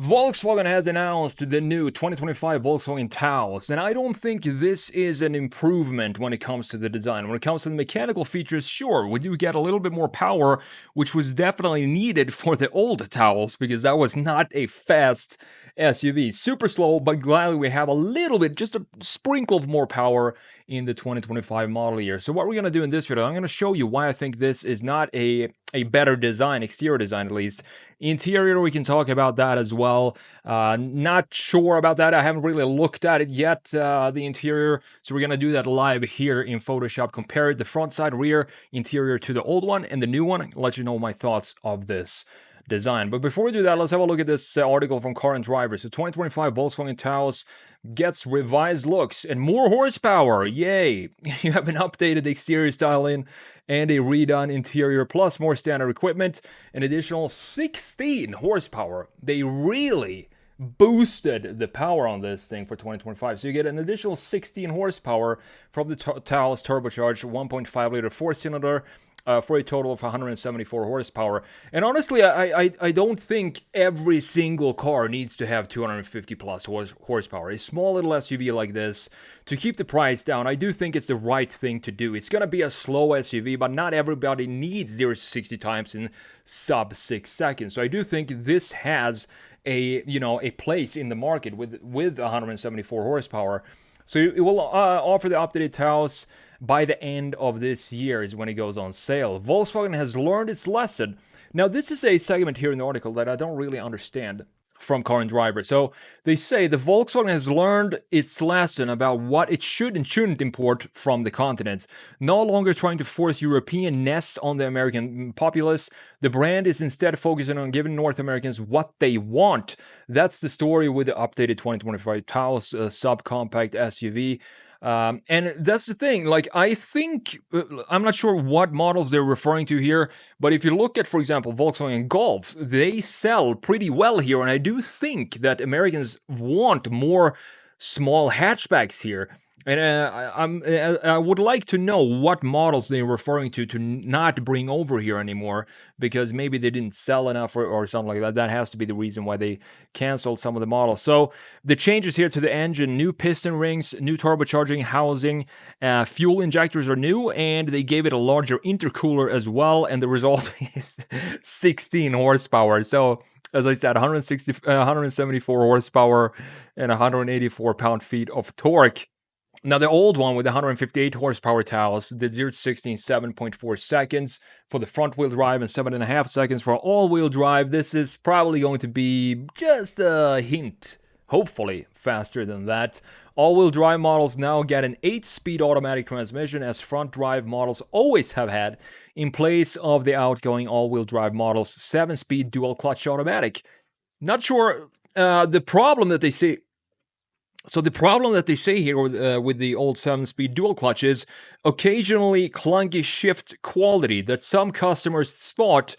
Volkswagen has announced the new 2025 Volkswagen Taos, and I don't think this is an improvement when it comes to the design. When it comes to the mechanical features, sure, we do get a little bit more power, which was definitely needed for the old Taos, because that was not a fast SUV. Super slow, but gladly we have a little bit, just a sprinkle of more power in the 2025 model year. So what we're going to do in this video, I'm going to show you why I think this is not a better design, exterior design at least. Interior, we can talk about that as well. Not sure about that. I haven't really looked at it yet, the interior. So we're going to do that live here in Photoshop. Compare the front side, rear, interior to the old one and the new one. Let you know my thoughts of this design. But before we do that, let's have a look at this article from Car and Driver. So 2025 Volkswagen Taos gets revised looks and more horsepower. Yay! You have an updated exterior styling and a redone interior, plus more standard equipment, an additional 16 horsepower. They really boosted the power on this thing for 2025. So you get an additional 16 horsepower from the Taos turbocharged 1.5 liter four-cylinder, for a total of 174 horsepower. And honestly, I don't think every single car needs to have 250 plus horsepower. A small little SUV like this, to keep the price down, I do think it's the right thing to do. It's going to be a slow SUV, but not everybody needs 0 to 60 times in sub 6 seconds. So I do think this has a place in the market with 174 horsepower. So it will offer the updated Taos by the end of this year is when it goes on sale. Volkswagen has learned its lesson. Now, this is a segment here in the article that I don't really understand from Car and Driver. So they say the Volkswagen has learned its lesson about what it should and shouldn't import from the continent. No longer trying to force European-ness on the American populace, the brand is instead focusing on giving North Americans what they want. That's the story with the updated 2025 Taos subcompact SUV. And that's the thing, like, I think, I'm not sure what models they're referring to here, but if you look at, for example, Volkswagen Golfs, they sell pretty well here, and I do think that Americans want more small hatchbacks here. And I would like to know what models they're referring to not bring over here anymore, because maybe they didn't sell enough or something like that. That has to be the reason why they canceled some of the models. So the changes here to the engine: new piston rings, new turbocharging housing, fuel injectors are new, and they gave it a larger intercooler as well. And the result is 16 horsepower. So as I said, 174 horsepower and 184 pound-feet of torque. Now, the old one with the 158 horsepower Taos did 0 to 60 in 7.4 seconds for the front-wheel drive and 7.5 seconds for all-wheel drive. This is probably going to be just a hint, hopefully, faster than that. All-wheel drive models now get an 8-speed automatic transmission, as front-drive models always have had, in place of the outgoing all-wheel drive models' 7-speed dual-clutch automatic. Not sure the problem that they see. So the problem that they say here with the old 7-speed dual clutch is occasionally clunky shift quality that some customers thought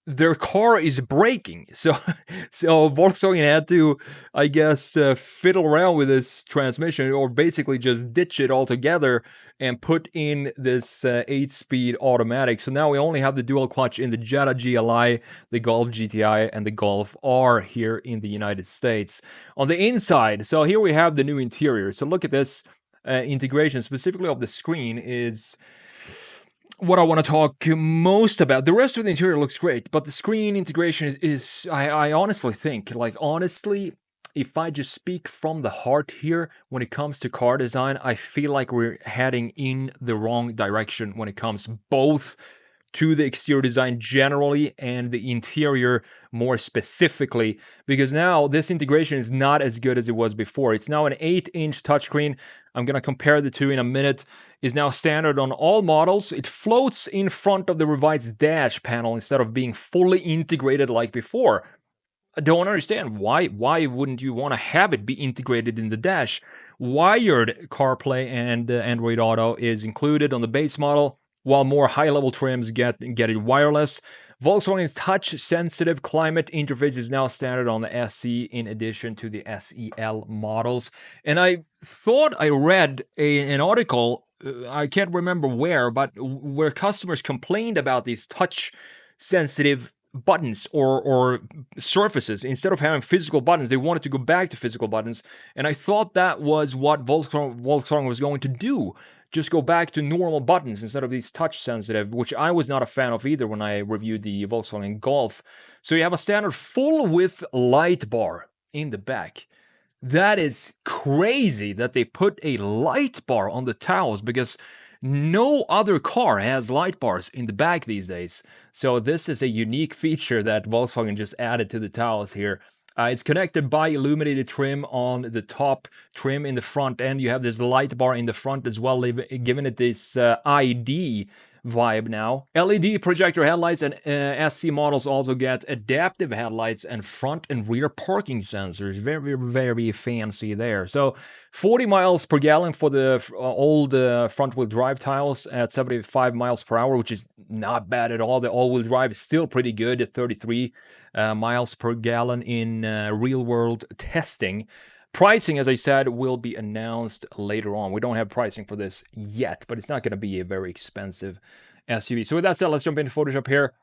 their car is braking. So Volkswagen had to, I guess, fiddle around with this transmission, or basically just ditch it altogether and put in this 8-speed automatic. So now we only have the dual clutch in the Jetta GLI, the Golf GTI, and the Golf R here in the United States. On the inside, so here we have the new interior. So look at this integration, specifically of the screen, is what I want to talk most about. The rest of the interior looks great, but the screen integration is I honestly think, like, honestly, if I just speak from the heart here, when it comes to car design, I feel like we're heading in the wrong direction when it comes both to the exterior design generally and the interior more specifically, because now this integration is not as good as it was before. It's now an 8-inch touchscreen. I'm going to compare the two in a minute. Is now standard on all models. It floats in front of the revised dash panel instead of being fully integrated like before. I don't understand why wouldn't you want to have it be integrated in the dash? Wired CarPlay and Android Auto is included on the base model, while more high-level trims get it wireless. Volkswagen's touch-sensitive climate interface is now standard on the SE in addition to the SEL models. And I thought I read an article, I can't remember where, but where customers complained about these touch-sensitive buttons or surfaces. Instead of having physical buttons, they wanted to go back to physical buttons, and I thought that was what Volkswagen was going to do. Just go back to normal buttons instead of these touch sensitive, which I was not a fan of either when I reviewed the Volkswagen Golf. So you have a standard full width light bar in the back. That is crazy that they put a light bar on the Taos, because no other car has light bars in the back these days. So this is a unique feature that Volkswagen just added to the Taos here. It's connected by illuminated trim on the top, trim in the front end. You have this light bar in the front as well, giving it this ID vibe now. LED projector headlights, and SC models also get adaptive headlights and front and rear parking sensors. Very, very fancy there. So 40 miles per gallon for the old front-wheel drive Taos at 75 miles per hour, which is not bad at all. The all-wheel drive is still pretty good at 33 miles per gallon in real-world testing. Pricing, as I said, will be announced later on. We don't have pricing for this yet, but it's not going to be a very expensive SUV. So with that said, let's jump into Photoshop here.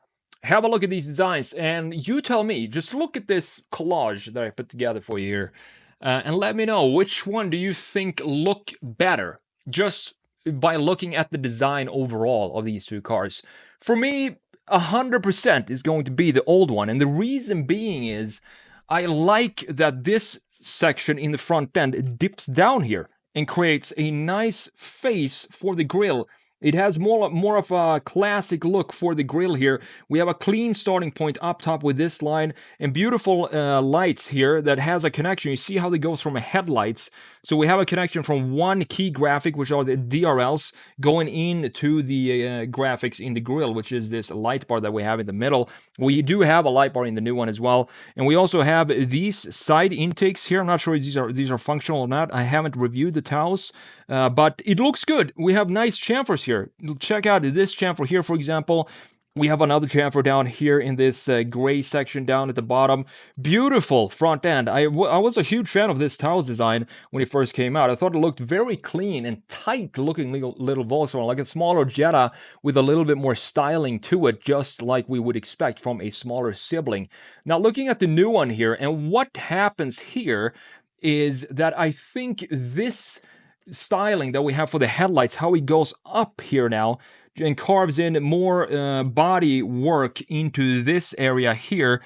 Have a look at these designs, and you tell me. Just look at this collage that I put together for you here, and let me know which one do you think look better, just by looking at the design overall of these two cars. For me, 100% is going to be the old one, and the reason being is I like that this section in the front end dips down here and creates a nice face for the grille. It has more of a classic look for the grille here. We have a clean starting point up top with this line, and beautiful lights here that has a connection. You see how they goes from headlights. So we have a connection from one key graphic, which are the DRLs, going into the graphics in the grille, which is this light bar that we have in the middle. We do have a light bar in the new one as well. And we also have these side intakes here. I'm not sure if these are functional or not. I haven't reviewed the Taos, but it looks good. We have nice chamfers here. Check out this chamfer here, for example. We have another chamfer down here in this gray section down at the bottom. Beautiful front end. I was a huge fan of this Taos design when it first came out. I thought it looked very clean and tight looking little Volkswagen, like a smaller Jetta with a little bit more styling to it, just like we would expect from a smaller sibling. Now looking at the new one here, and what happens here is that I think this styling that we have for the headlights, how it goes up here now and carves in more body work into this area here.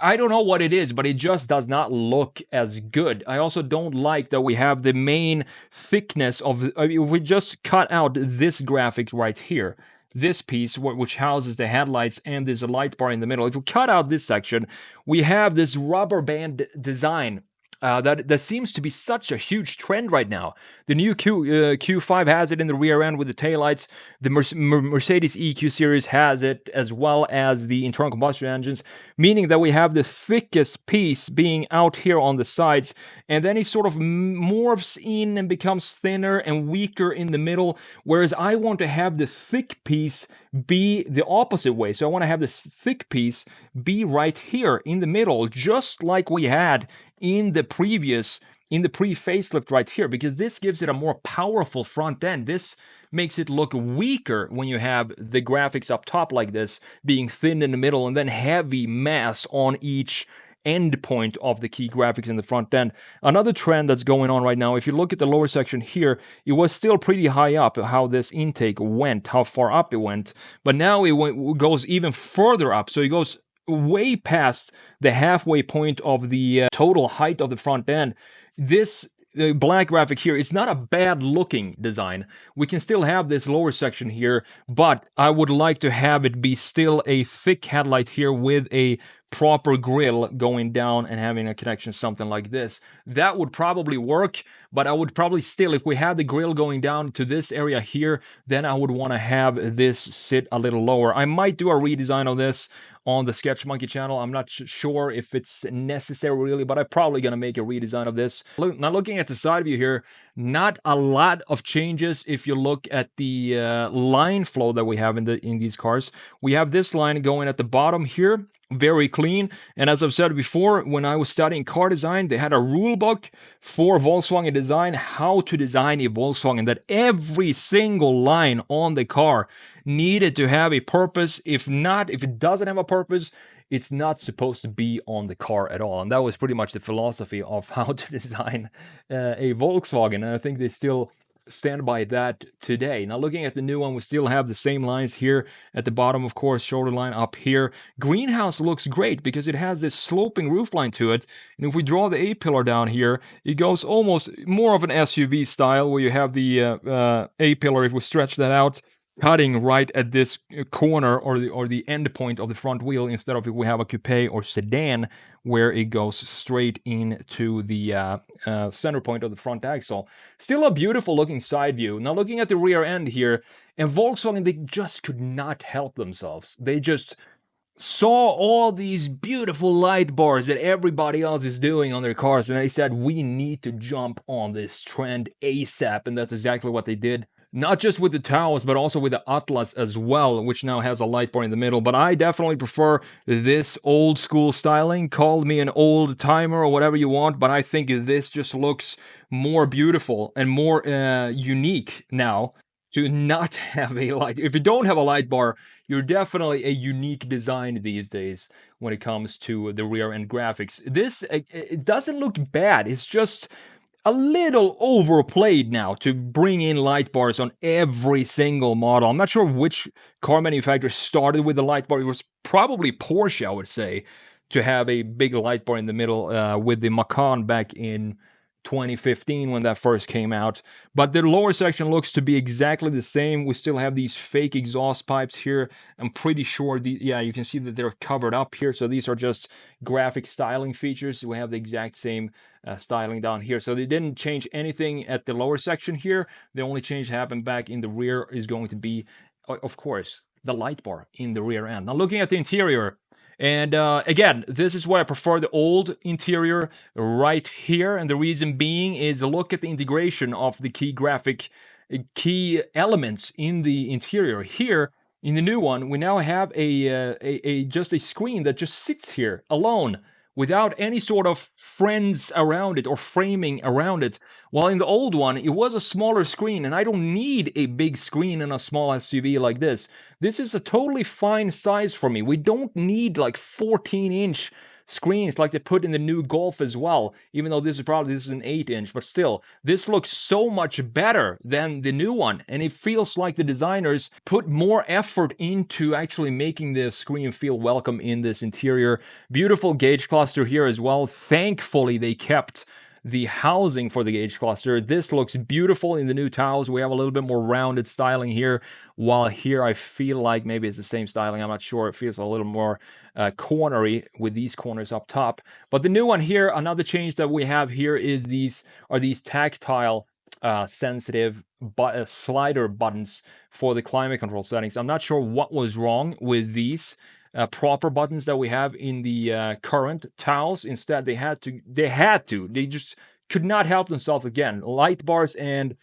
I don't know what it is, but it just does not look as good. I also don't like that we have the main thickness of, we just cut out this graphic right here. This piece, which houses the headlights and this light bar in the middle. If we cut out this section, we have this rubber band design. That seems to be such a huge trend right now. The new Q5 has it in the rear end with the taillights. The Mercedes EQ series has it, as well as the internal combustion engines, meaning that we have the thickest piece being out here on the sides, and then it sort of morphs in and becomes thinner and weaker in the middle, whereas I want to have the thick piece be the opposite way. So I want to have this thick piece be right here in the middle, just like we had in the pre-facelift right here, because this gives it a more powerful front end. This makes it look weaker when you have the graphics up top like this, being thin in the middle and then heavy mass on each end point of the key graphics in the front end. Another trend that's going on right now, if you look at the lower section here, it was still pretty high up how this intake went, how far up it went, but now it goes even further up. So it goes way past the halfway point of the total height of the front end. This black graphic here, it's not a bad looking design. We can still have this lower section here, but I would like to have it be still a thick headlight here with a proper grille going down and having a connection, something like this. That would probably work, but I would probably still, if we had the grille going down to this area here, then I would want to have this sit a little lower. I might do a redesign of this on the Sketch Monkey channel. I'm not sure if it's necessary really, but I'm probably going to make a redesign of this. Now looking at the side view here, not a lot of changes if you look at the line flow that we have in these cars. We have this line going at the bottom here, very clean. And as I've said before, when I was studying car design, they had a rule book for Volkswagen design, how to design a Volkswagen, that every single line on the car needed to have a purpose. If not, if it doesn't have a purpose, it's not supposed to be on the car at all. And that was pretty much the philosophy of how to design a Volkswagen. And I think they still stand by that today. Now, looking at the new one, we still have the same lines here at the bottom, of course, shoulder line up here. Greenhouse looks great because it has this sloping roofline to it. And if we draw the A-pillar down here, it goes almost more of an SUV style, where you have the A-pillar, if we stretch that out, cutting right at this corner or the end point of the front wheel, instead of if we have a coupe or sedan where it goes straight into the center point of the front axle. Still a beautiful looking side view. Now looking at the rear end here, and Volkswagen, they just could not help themselves. They just saw all these beautiful light bars that everybody else is doing on their cars, and they said, we need to jump on this trend ASAP, and that's exactly what they did. Not just with the Taos, but also with the Atlas as well, which now has a light bar in the middle. But I definitely prefer this old school styling. Call me an old timer or whatever you want, but I think this just looks more beautiful and more unique now to not have a light. If you don't have a light bar, you're definitely a unique design these days when it comes to the rear end graphics. This, it doesn't look bad. It's just a little overplayed now to bring in light bars on every single model. I'm not sure which car manufacturer started with the light bar. It was probably Porsche, I would say, to have a big light bar in the middle with the Macan back in 2015 when that first came out. But the lower section looks to be exactly the same. We still have these fake exhaust pipes here. I'm pretty sure, yeah, you can see that they're covered up here. So these are just graphic styling features. We have the exact same styling down here. So they didn't change anything at the lower section here. The only change happened back in the rear is going to be, of course, the light bar in the rear end. Now looking at the interior, and again, this is why I prefer the old interior right here. And the reason being is look at the integration of the key elements in the interior. Here, in the new one, we now have just a screen that just sits here alone, without any sort of friends around it or framing around it. While in the old one, it was a smaller screen, and I don't need a big screen in a small SUV like this. This is a totally fine size for me. We don't need like 14-inch screens like they put in the new Golf as well, even though this is an 8-inch, but still, this looks so much better than the new one, and it feels like the designers put more effort into actually making the screen feel welcome in this interior. Beautiful gauge cluster here as well. Thankfully, they kept the housing for the gauge cluster. This looks beautiful in the new Taos. We have a little bit more rounded styling here, while here I feel like maybe it's the same styling. I'm not sure. It feels a little more cornery with these corners up top. But the new one here, another change that we have here is these tactile sensitive slider buttons for the climate control settings. I'm not sure what was wrong with these proper buttons that we have in the current Taos. Instead, they just could not help themselves. Again, light bars and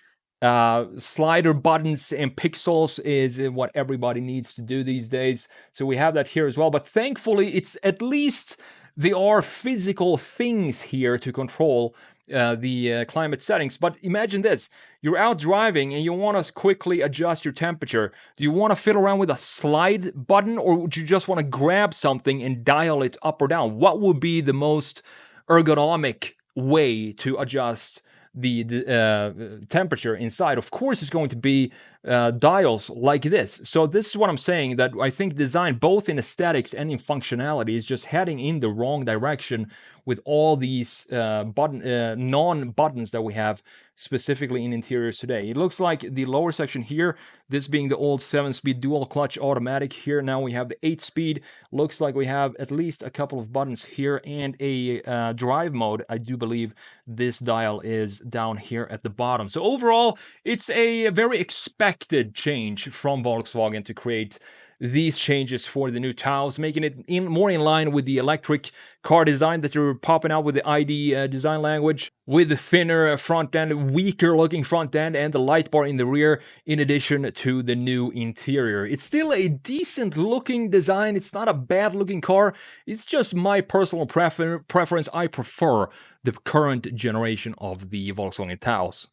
slider buttons and pixels is what everybody needs to do these days. So we have that here as well. But thankfully, it's at least there are physical things here to control the climate settings. But imagine this. You're out driving and you want to quickly adjust your temperature. Do you want to fiddle around with a slide button, or would you just want to grab something and dial it up or down? What would be the most ergonomic way to adjust the temperature inside? Of course, it's going to be dials like this. So this is what I'm saying, that I think design, both in aesthetics and in functionality, is just heading in the wrong direction with all these non-buttons that we have specifically in interiors today. It looks like the lower section here, this being the old 7-speed dual clutch automatic, here now we have the 8-speed. Looks like we have at least a couple of buttons here and a drive mode. I do believe this dial is down here at the bottom. So overall, it's a very expected expected change from Volkswagen to create these changes for the new Taos, making it more in line with the electric car design that you're popping out with the ID design language, with the thinner front end, weaker looking front end, and the light bar in the rear, in addition to the new interior. It's still a decent looking design. It's not a bad looking car. It's just my personal preference. I prefer the current generation of the Volkswagen Taos.